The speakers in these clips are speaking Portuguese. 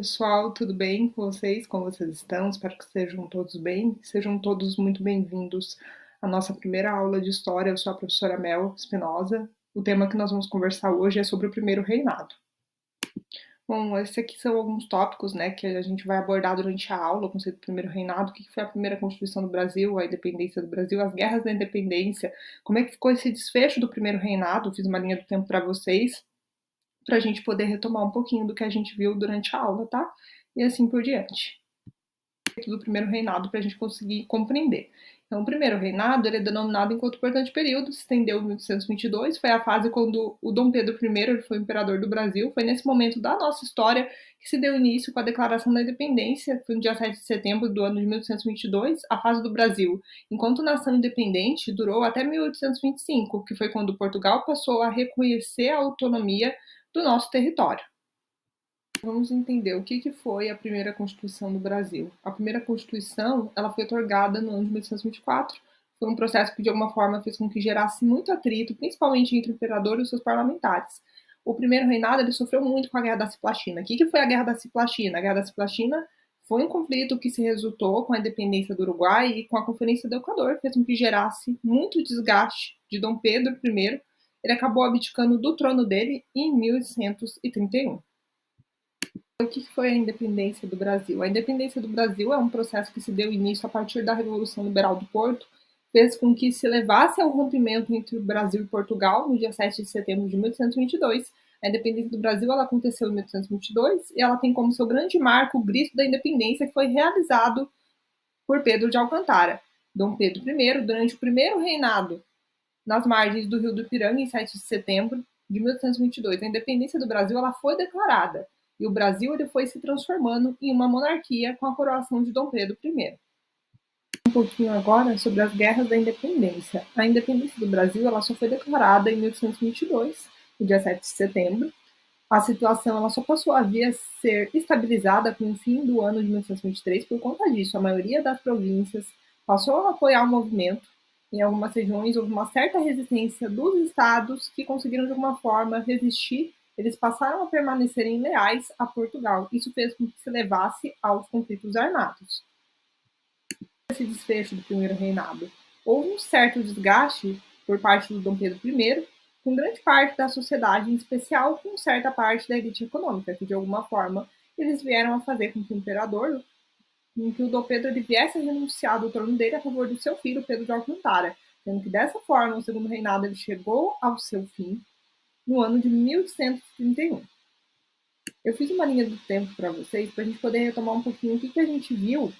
Pessoal, tudo bem com vocês? Como vocês estão? Espero que estejam todos bem. Sejam todos muito bem-vindos à nossa primeira aula de História. Eu sou a professora Mel Espinosa. O tema que nós vamos conversar hoje é sobre o Primeiro Reinado. Bom, esses aqui são alguns tópicos, né, que a gente vai abordar durante a aula, o conceito do Primeiro Reinado, o que foi a primeira Constituição do Brasil, a independência do Brasil, as guerras da independência, como é que ficou esse desfecho do Primeiro Reinado, fiz uma linha do tempo para vocês, para a gente poder retomar um pouquinho do que a gente viu durante a aula, tá? E assim por diante. Do Primeiro Reinado para a gente conseguir compreender. Então, o Primeiro Reinado ele é denominado enquanto importante período, se estendeu em 1822, foi a fase quando o Dom Pedro I foi imperador do Brasil, foi nesse momento da nossa história que se deu início com a Declaração da Independência, que foi no dia 7 de setembro do ano de 1822, a fase do Brasil, enquanto nação independente, durou até 1825, que foi quando Portugal passou a reconhecer a autonomia do nosso território. Vamos entender o que foi a primeira Constituição do Brasil. A primeira Constituição ela foi otorgada no ano de 1824. Foi um processo que, de alguma forma, fez com que gerasse muito atrito, principalmente entre o imperador e os seus parlamentares. O primeiro reinado ele sofreu muito com a Guerra da Ciplatina. O que foi a Guerra da Ciplatina? A Guerra da Ciplatina foi um conflito que se resultou com a independência do Uruguai e com a Conferência do Equador, fez com que gerasse muito desgaste de Dom Pedro I. Ele acabou abdicando do trono dele em 1831. O que foi a independência do Brasil? A independência do Brasil é um processo que se deu início a partir da Revolução Liberal do Porto, fez com que se levasse ao rompimento entre o Brasil e Portugal no dia 7 de setembro de 1822. A independência do Brasil ela aconteceu em 1822 e ela tem como seu grande marco o Grito da Independência, que foi realizado por Pedro de Alcântara. Dom Pedro I, durante o primeiro reinado nas margens do Rio do Ipiranga, em 7 de setembro de 1822. A independência do Brasil ela foi declarada e o Brasil ele foi se transformando em uma monarquia com a coroação de Dom Pedro I. Um pouquinho agora sobre as guerras da independência. A independência do Brasil ela só foi declarada em 1822, no dia 7 de setembro. A situação ela só passou a vir a ser estabilizada com o fim do ano de 1923 por conta disso. A maioria das províncias passou a apoiar o movimento. Em algumas regiões houve uma certa resistência dos estados que conseguiram de alguma forma resistir. Eles passaram a permanecerem leais a Portugal. Isso fez com que se levasse aos conflitos armados. Esse desfecho do primeiro reinado, houve um certo desgaste por parte do Dom Pedro I, com grande parte da sociedade, em especial com certa parte da elite econômica, que de alguma forma eles vieram a fazer com que o imperador, com que o Dom Pedro ele viesse a renunciar do trono dele a favor do seu filho, Pedro de Alcântara, sendo que dessa forma o segundo reinado ele chegou ao seu fim no ano de 1131. Eu fiz uma linha do tempo para vocês, para a gente poder retomar um pouquinho o que a gente viu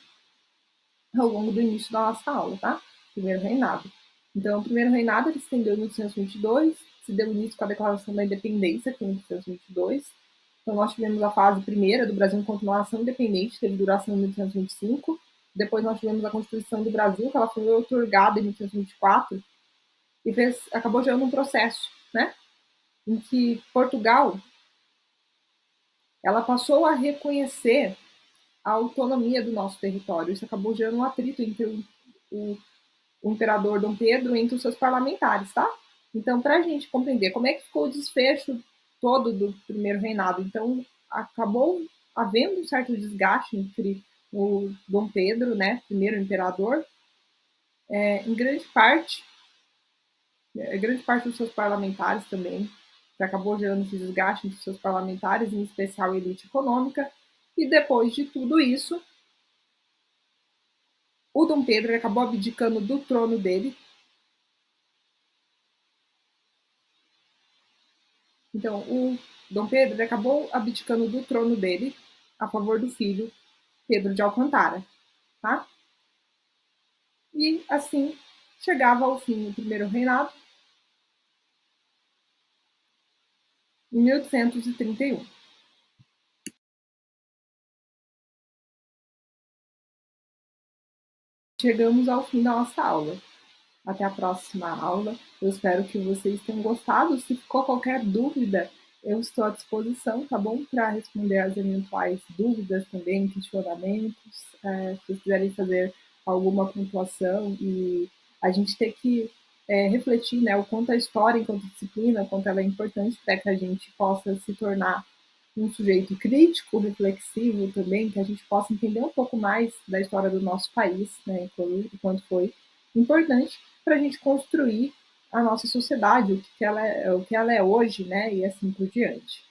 ao longo do início da nossa aula, tá? Primeiro reinado. Então, o primeiro reinado ele se estendeu em 1822, se deu início com a Declaração da Independência, que foi em 1822. Então, nós tivemos a fase primeira do Brasil enquanto uma nação independente, teve duração em 1825. Depois, nós tivemos a Constituição do Brasil, que ela foi otorgada em 1824, e acabou gerando um processo, né? Em que Portugal ela passou a reconhecer a autonomia do nosso território. Isso acabou gerando um atrito entre o imperador Dom Pedro entre os seus parlamentares, tá? Então, para a gente compreender como é que ficou o desfecho todo do primeiro reinado, então acabou havendo um certo desgaste entre o Dom Pedro, né, primeiro imperador, em grande parte dos seus parlamentares também, que acabou gerando esse desgaste entre os seus parlamentares, em especial a elite econômica, e depois de tudo isso, o Dom Pedro acabou abdicando do trono dele. Então, o Dom Pedro acabou abdicando do trono dele a favor do filho Pedro de Alcântara, tá? E assim chegava ao fim o primeiro reinado em 1831. Chegamos ao fim da nossa aula. Até a próxima aula. Eu espero que vocês tenham gostado. Se ficou qualquer dúvida, eu estou à disposição, tá bom? Para responder as eventuais dúvidas também, questionamentos. Se vocês quiserem fazer alguma pontuação e a gente ter que refletir, né, o quanto a história, enquanto disciplina, o quanto ela é importante para que a gente possa se tornar um sujeito crítico, reflexivo também, que a gente possa entender um pouco mais da história do nosso país, né, enquanto foi importante para a gente construir a nossa sociedade, o que ela é hoje, né, e assim por diante.